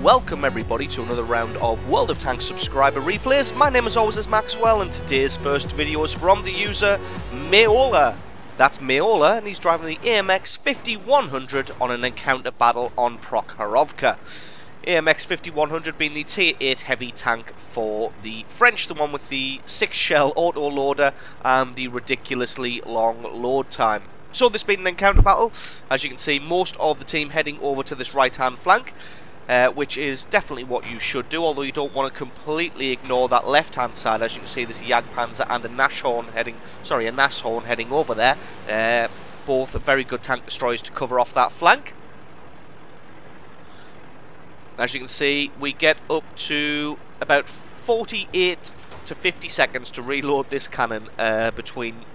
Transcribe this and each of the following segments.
welcome everybody to another round of World of Tanks subscriber replays. My name as always is Maxwell, and today's first video is from the user Mayola. That's Mayola, and he's driving the AMX 5100 on an encounter battle on Prokhorovka. AMX 5100 being the Tier 8 heavy tank for the French, the one with the 6-shell auto-loader and the ridiculously long load time. So this being an encounter battle, as you can see, most of the team heading over to this right-hand flank, which is definitely what you should do, although you don't want to completely ignore that left-hand side. As you can see, there's a Jagdpanzer and a Nashorn heading over there. Both very good tank destroyers to cover off that flank. As you can see, we get up to about 48 to 50 seconds to reload this cannon between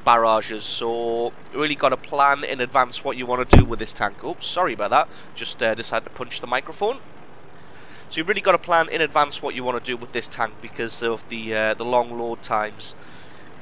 barrages, so really got to plan in advance what you want to do with this tank. Oops, sorry about that, just decided to punch the microphone. So you've really got to plan in advance what you want to do with this tank because of the long load times.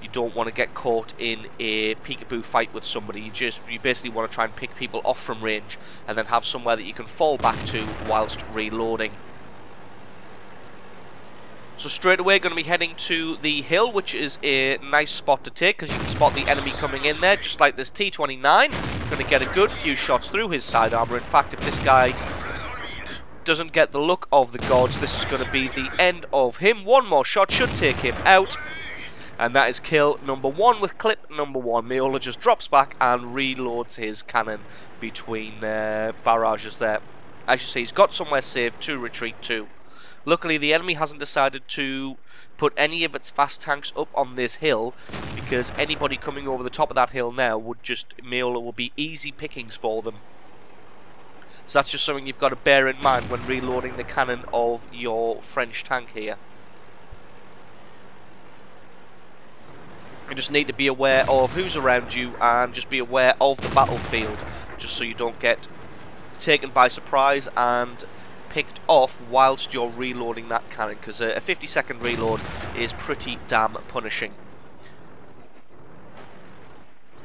You don't want to get caught in a peekaboo fight with somebody. You basically want to try and pick people off from range and then have somewhere that you can fall back to whilst reloading. So straight away going to be heading to the hill, which is a nice spot to take because you can spot the enemy coming in there, just like this T-29. Going to get a good few shots through his side armor. In fact, if this guy doesn't get the look of the gods, this is going to be the end of him. One more shot should take him out. And that is kill number 1 with clip number 1. Mayola just drops back and reloads his cannon between barrages there. As you see, he's got somewhere safe to retreat to. Luckily, the enemy hasn't decided to put any of its fast tanks up on this hill, because anybody coming over the top of that hill now would just, Mayola will be easy pickings for them. So that's just something you've got to bear in mind when reloading the cannon of your French tank here. You just need to be aware of who's around you and just be aware of the battlefield, just so you don't get taken by surprise and picked off whilst you're reloading that cannon, because a 50-second reload is pretty damn punishing.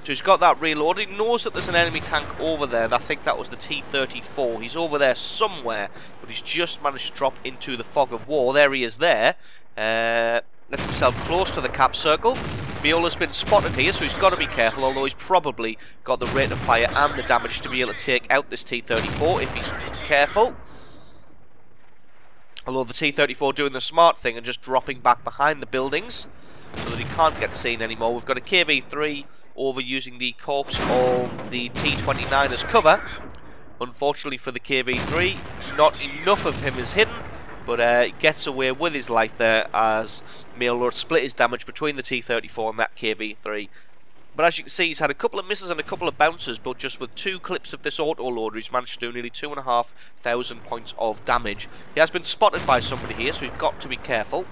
So he's got that reloaded. He knows that there's an enemy tank over there. I think that was the T-34. He's over there somewhere, but he's just managed to drop into the fog of war. There he is there. Gets himself close to the cap circle. Mayola's been spotted here, so he's got to be careful, although he's probably got the rate of fire and the damage to be able to take out this T-34 if he's careful. Although the T-34 doing the smart thing and just dropping back behind the buildings so that he can't get seen anymore. We've got a KV-3 over using the corpse of the T-29 as cover. Unfortunately for the KV-3, not enough of him is hidden, but he gets away with his life there as Mayola split his damage between the T-34 and that KV-3. But as you can see, he's had a couple of misses and a couple of bounces, but just with 2 clips of this auto-loader, he's managed to do nearly 2,500 points of damage. He has been spotted by somebody here, so he's got to be careful.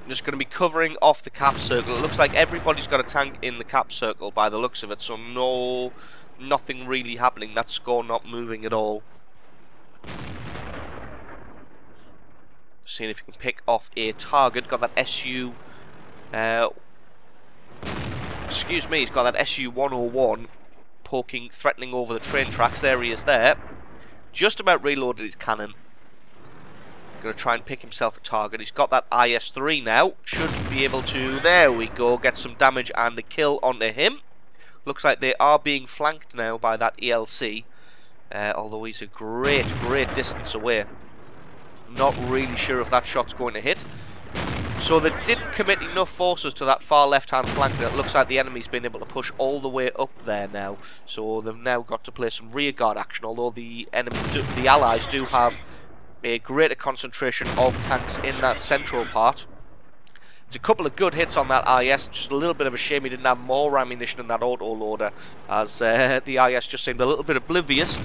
I'm just going to be covering off the cap circle. It looks like everybody's got a tank in the cap circle by the looks of it, so nothing really happening. That score not moving at all. Seeing if you can pick off a target. Got that SU... excuse me, he's got that SU-101 threatening over the train tracks. There he is there. Just about reloaded his cannon. Going to try and pick himself a target. He's got that IS-3 now. Should be able to, there we go, get some damage and a kill onto him. Looks like they are being flanked now by that ELC. Although he's a great distance away. Not really sure if that shot's going to hit. So they didn't commit enough forces to that far left-hand flank. It looks like the enemy's been able to push all the way up there now. So they've now got to play some rearguard action. Although the Allies do have a greater concentration of tanks in that central part. It's a couple of good hits on that IS. Just a little bit of a shame he didn't have more ammunition in that auto-loader, as the IS just seemed a little bit oblivious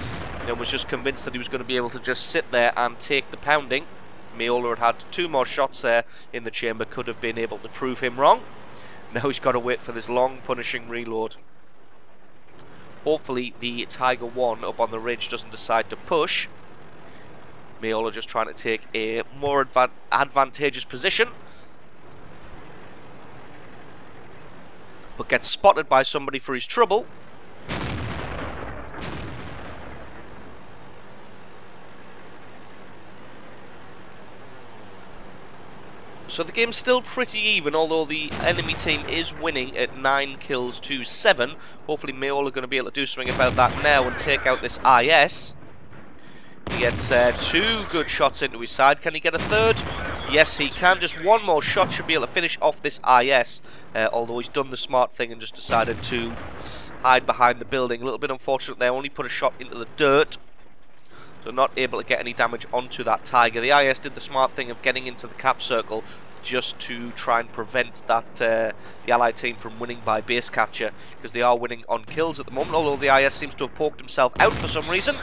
and was just convinced that he was going to be able to just sit there and take the pounding. Mayola had 2 more shots there in the chamber, could have been able to prove him wrong. Now he's got to wait for this long punishing reload. Hopefully the Tiger 1 up on the ridge doesn't decide to push. Mayola just trying to take a more advantageous position. But gets spotted by somebody for his trouble. So the game's still pretty even, although the enemy team is winning at 9 kills to 7. Hopefully Meola are going to be able to do something about that now and take out this IS. He gets 2 good shots into his side. Can he get a third? Yes, he can. Just one more shot should be able to finish off this IS. Although he's done the smart thing and just decided to hide behind the building. A little bit unfortunate there. Only put a shot into the dirt. So not able to get any damage onto that Tiger. The IS did the smart thing of getting into the cap circle just to try and prevent that the Allied team from winning by base capture, because they are winning on kills at the moment, although the IS seems to have poked himself out for some reason.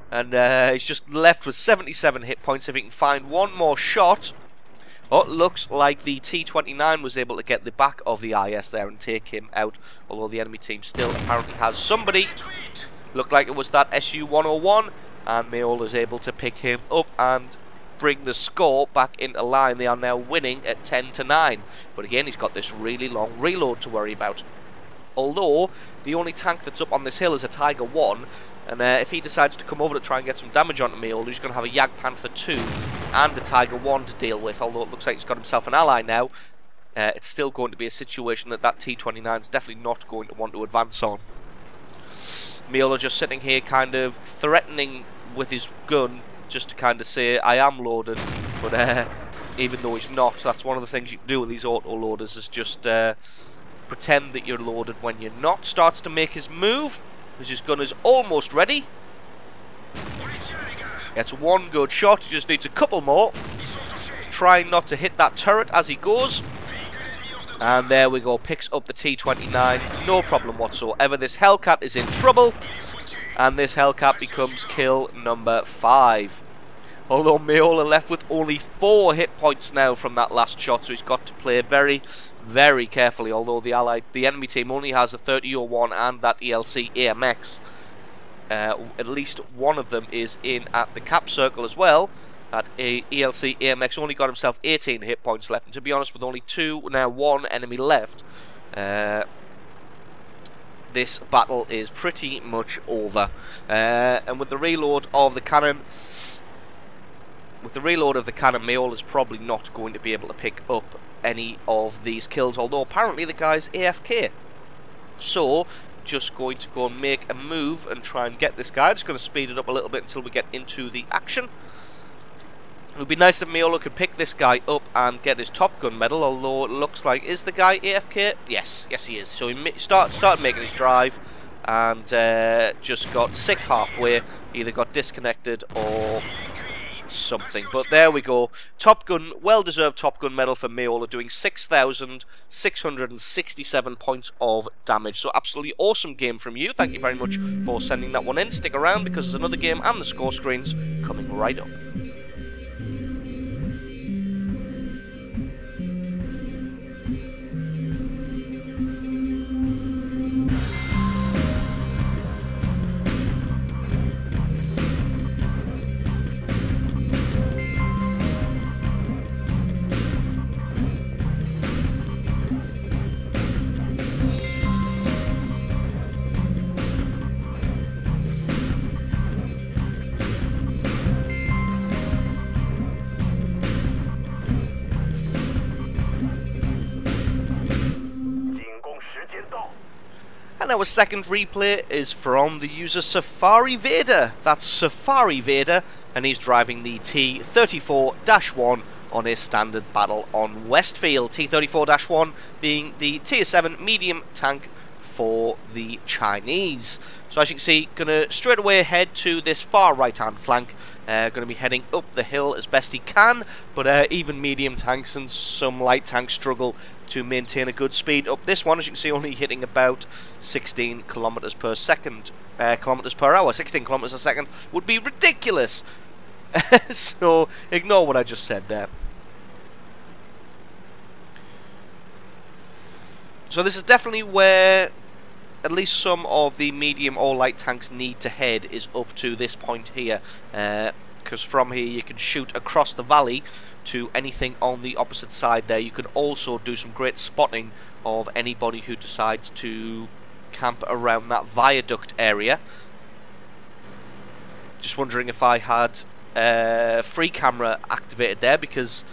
And he's just left with 77 hit points. If he can find one more shot. Oh, it looks like the T-29 was able to get the back of the IS there and take him out, although the enemy team still apparently has somebody. Looked like it was that SU-101, and Meola is able to pick him up and bring the score back into line. They are now winning at 10-9. But again, he's got this really long reload to worry about. Although, the only tank that's up on this hill is a Tiger 1, and if he decides to come over to try and get some damage onto Meola, he's going to have a Jagdpanther 2 and a Tiger 1 to deal with. Although it looks like he's got himself an ally now, it's still going to be a situation that T-29 is definitely not going to want to advance on. Meola just sitting here kind of threatening with his gun, just to kind of say, I am loaded, but even though he's not, that's one of the things you can do with these auto-loaders, is just pretend that you're loaded when you're not. Starts to make his move, because his gun is almost ready. Gets one good shot, he just needs a couple more. Trying not to hit that turret as he goes. And there we go, picks up the T-29, no problem whatsoever. This Hellcat is in trouble, and this Hellcat becomes kill number 5. Although Meola left with only 4 hit points now from that last shot, so he's got to play very, very carefully. Although the enemy team only has a 30-01 and that ELC AMX. At least one of them is in at the cap circle as well. That ELC AMX only got himself 18 hit points left, and to be honest, with only 1 enemy left, this battle is pretty much over. And with the reload of the cannon, Meola is probably not going to be able to pick up any of these kills, although apparently the guy's AFK. So, just going to go and make a move and try and get this guy. Just going to speed it up a little bit until we get into the action. It would be nice if Meola could pick this guy up and get his Top Gun medal, although it looks like, is the guy AFK? Yes he is. So he started making his drive and just got sick halfway, either got disconnected or something. But there we go. Top Gun, well-deserved Top Gun medal for Meola, doing 6,667 points of damage. So absolutely awesome game from you. Thank you very much for sending that one in. Stick around because there's another game and the score screens coming right up. And our second replay is from the user Safari Vader. That's Safari Vader, and he's driving the T-34-1 on his standard battle on Westfield. T-34-1 being the Tier 7 medium tank for the Chinese. So as you can see, gonna straight away head to this far right-hand flank. Gonna be heading up the hill as best he can, but even medium tanks and some light tanks struggle to maintain a good speed up this one. As you can see, only hitting about 16 kilometers per second, kilometers per hour. 16 kilometers a second would be ridiculous. So ignore what I just said there. So this is definitely where at least some of the medium or light tanks need to head, is up to this point here, because from here you can shoot across the valley to anything on the opposite side there. You can also do some great spotting of anybody who decides to camp around that viaduct area. Just wondering if I had free camera activated there, because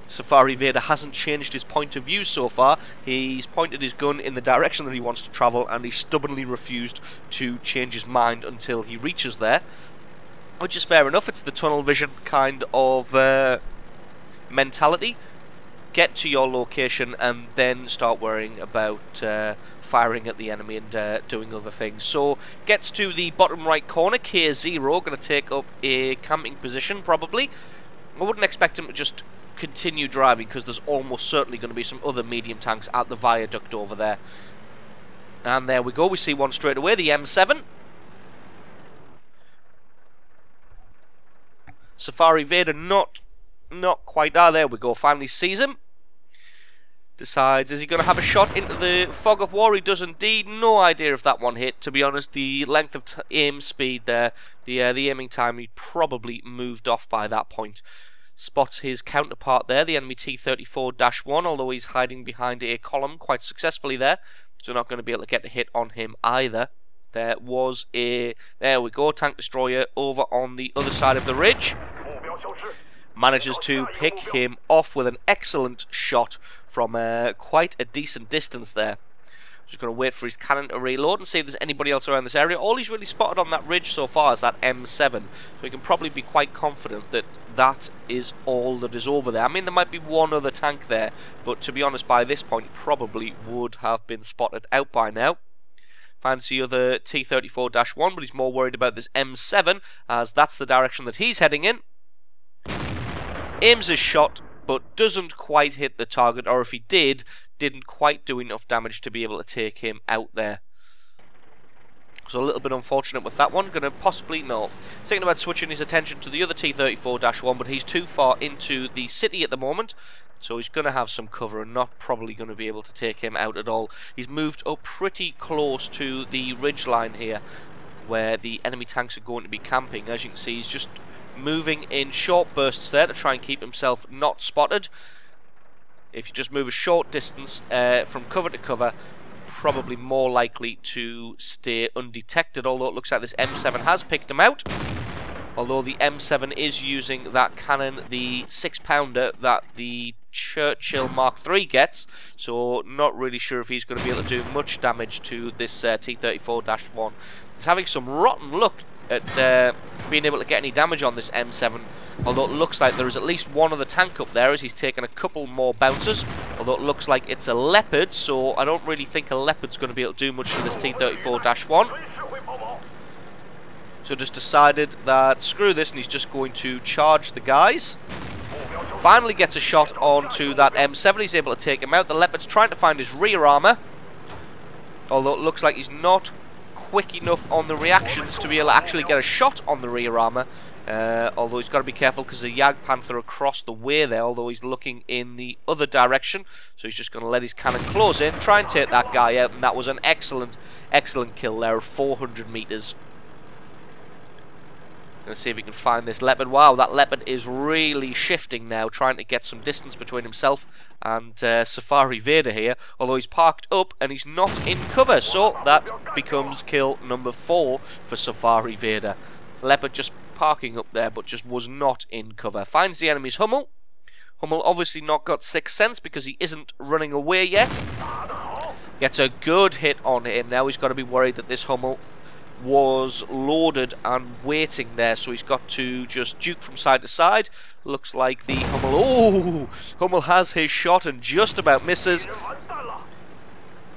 Safari Vader hasn't changed his point of view so far. He's pointed his gun in the direction that he wants to travel, and he stubbornly refused to change his mind until he reaches there. Which is fair enough. It's the tunnel vision kind of mentality. Get to your location and then start worrying about firing at the enemy and doing other things. So, gets to the bottom right corner. K0 going to take up a camping position, probably. I wouldn't expect him to just continue driving, because there's almost certainly going to be some other medium tanks at the viaduct over there. And there we go. We see one straight away, the M7. Safari Vader not quite. Ah, there we go. Finally sees him. Decides, is he going to have a shot into the fog of war? He does indeed. No idea if that one hit. To be honest, the length of aim speed there, the aiming time, he probably moved off by that point. Spots his counterpart there, the enemy T-34-1, although he's hiding behind a column quite successfully there. So not going to be able to get a hit on him either. There was a... There we go, tank destroyer over on the other side of the ridge. Manages to pick him off with an excellent shot from quite a decent distance there. Just going to wait for his cannon to reload and see if there's anybody else around this area. All he's really spotted on that ridge so far is that M7, so he can probably be quite confident that that is all that is over there. I mean, there might be one other tank there, but to be honest, by this point, probably would have been spotted out by now. Finds the other T-34-1, but he's more worried about this M7, as that's the direction that he's heading in. Aims his shot, but doesn't quite hit the target, or if he did, didn't quite do enough damage to be able to take him out there. So a little bit unfortunate with that one. Gonna possibly, no. Thinking about switching his attention to the other T-34-1, but he's too far into the city at the moment, so he's going to have some cover and not probably going to be able to take him out at all. He's moved up pretty close to the ridge line here, where the enemy tanks are going to be camping. As you can see, he's just moving in short bursts there to try and keep himself not spotted. If you just move a short distance from cover to cover, probably more likely to stay undetected, although it looks like this M7 has picked him out. Although the M7 is using that cannon, the 6-pounder that the Churchill Mark III gets, so not really sure if he's going to be able to do much damage to this T-34-1. He's having some rotten luck at being able to get any damage on this M7, although it looks like there is at least one other tank up there as he's taken a couple more bounces, although it looks like it's a Leopard, so I don't really think a Leopard's going to be able to do much to this T-34-1. So just decided that screw this, and he's just going to charge the guys. Finally gets a shot onto that M7. He's able to take him out. The Leopard's trying to find his rear armor, although it looks like he's not quick enough on the reactions to be able to actually get a shot on the rear armor. Although he's got to be careful because the Jagdpanther across the way there, although he's looking in the other direction. So he's just going to let his cannon close in, try and take that guy out, and that was an excellent kill there of 400 meters. Let's see if we can find this Leopard. Wow, that Leopard is really shifting now, trying to get some distance between himself and Safari Vader here. Although he's parked up and he's not in cover, so that becomes kill number 4 for Safari Vader. Leopard just parking up there, but just was not in cover. Finds the enemy's Hummel. Hummel obviously not got 6th sense because he isn't running away yet. Gets a good hit on him. Now he's got to be worried that this Hummel was loaded and waiting there, so he's got to just duke from side to side. Looks like the Hummel, oh, Hummel has his shot and just about misses,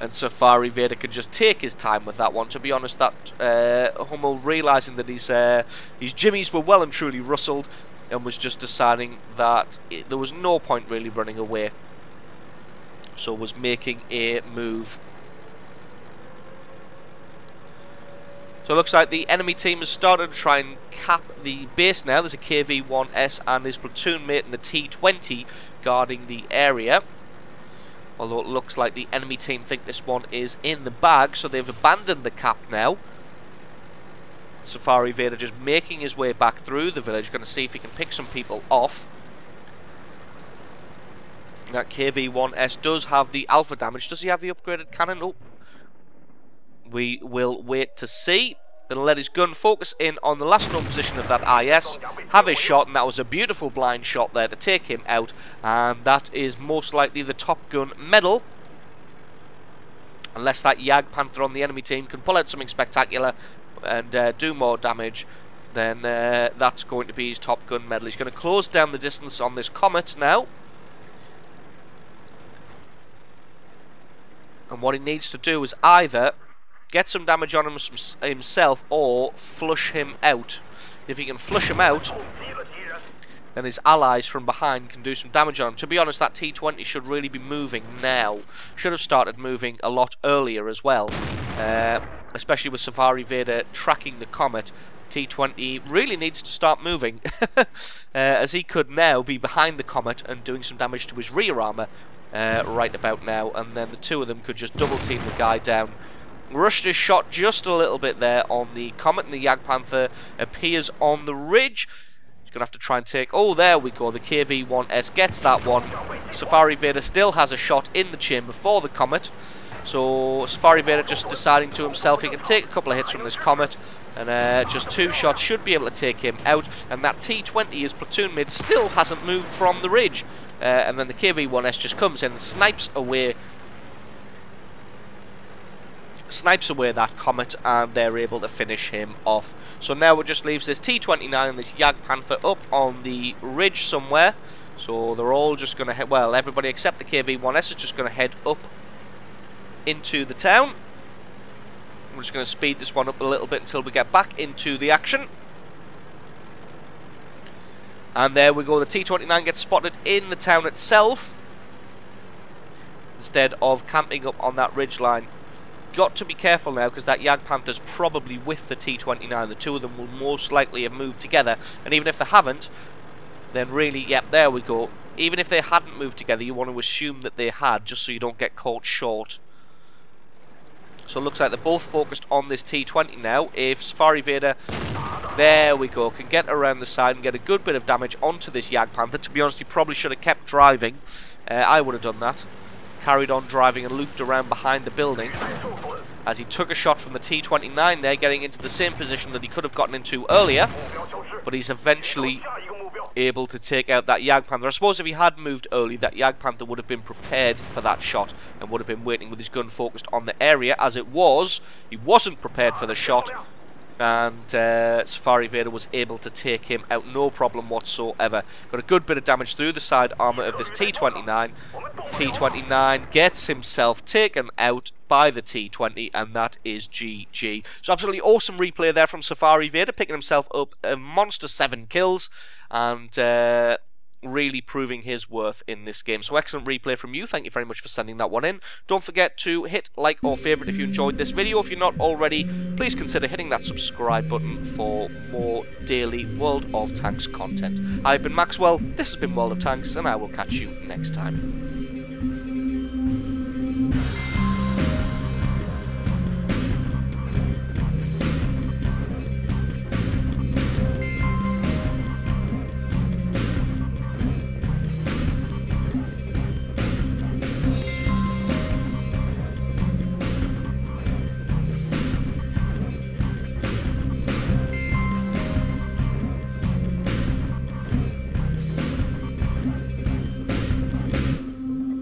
and Safari Vader can just take his time with that one. To be honest, that Hummel realising that his jimmies were well and truly rustled, and was just deciding that there was no point really running away, so was making a move. So it looks like the enemy team has started to try and cap the base now. There's a KV-1S and his platoon mate in the T-20 guarding the area. Although it looks like the enemy team think this one is in the bag, so they've abandoned the cap now. Safari Vader just making his way back through the village. Going to see if he can pick some people off. That KV-1S does have the alpha damage. Does he have the upgraded cannon? Oh. We will wait to see. Going to let his gun focus in on the last known position of that IS, have his shot, and that was a beautiful blind shot there to take him out, and that is most likely the Top Gun medal. Unless that Jagdpanther on the enemy team can pull out something spectacular and do more damage, then that's going to be his Top Gun medal. He's going to close down the distance on this Comet now. And what he needs to do is either get some damage on him himself or flush him out. If he can flush him out, then his allies from behind can do some damage on him. To be honest, that T-20 should really be moving now. Should have started moving a lot earlier as well. Especially with Safari Vader tracking the Comet. T-20 really needs to start moving. As he could now be behind the Comet and doing some damage to his rear armour right about now. And then the two of them could just double team the guy down. Rushed his shot just a little bit there on the Comet, and the Jagdpanther appears on the ridge. He's going to have to try and take... Oh, there we go. The KV-1S gets that one. Safari Vader still has a shot in the chamber for the Comet. So Safari Vader just deciding to himself he can take a couple of hits from this Comet, and just 2 shots should be able to take him out. And that T-20, his platoon mate, still hasn't moved from the ridge. And then the KV-1S just comes in and snipes away that Comet, and they're able to finish him off. So now it just leaves this T-29 and this Jagdpanther up on the ridge somewhere. So they're all just going to head, well, everybody except the KV-1S is just going to head up into the town. I'm just going to speed this one up a little bit until we get back into the action. And there we go, the T-29 gets spotted in the town itself instead of camping up on that ridge line. Got to be careful now, because that Jagdpanther's probably with the T-29. The two of them will most likely have moved together, and even if they haven't, then really, yep, there we go. Even if they hadn't moved together, you want to assume that they had, just so you don't get caught short. So it looks like they're both focused on this T-20 now. If Safari Vader, there we go, can get around the side and get a good bit of damage onto this Jagdpanther. To be honest, he probably should have kept driving. I would have done that. Carried on driving and looped around behind the building as he took a shot from the T-29 there, getting into the same position that he could have gotten into earlier, but he's eventually able to take out that Jagdpanther. I suppose if he had moved early, that Jagdpanther would have been prepared for that shot and would have been waiting with his gun focused on the area. As it was, he wasn't prepared for the shot, and Safari Vader was able to take him out, no problem whatsoever. Got a good bit of damage through the side armour of this T-29. T-29 gets himself taken out by the T-20, and that is GG. So absolutely awesome replay there from Safari Vader, picking himself up a monster 7 kills, and really proving his worth in this game. So excellent replay from you. Thank you very much for sending that one in. Don't forget to hit like or favourite if you enjoyed this video. If you're not already, please consider hitting that subscribe button for more daily World of Tanks content. I've been Maxwell, this has been World of Tanks, and I will catch you next time.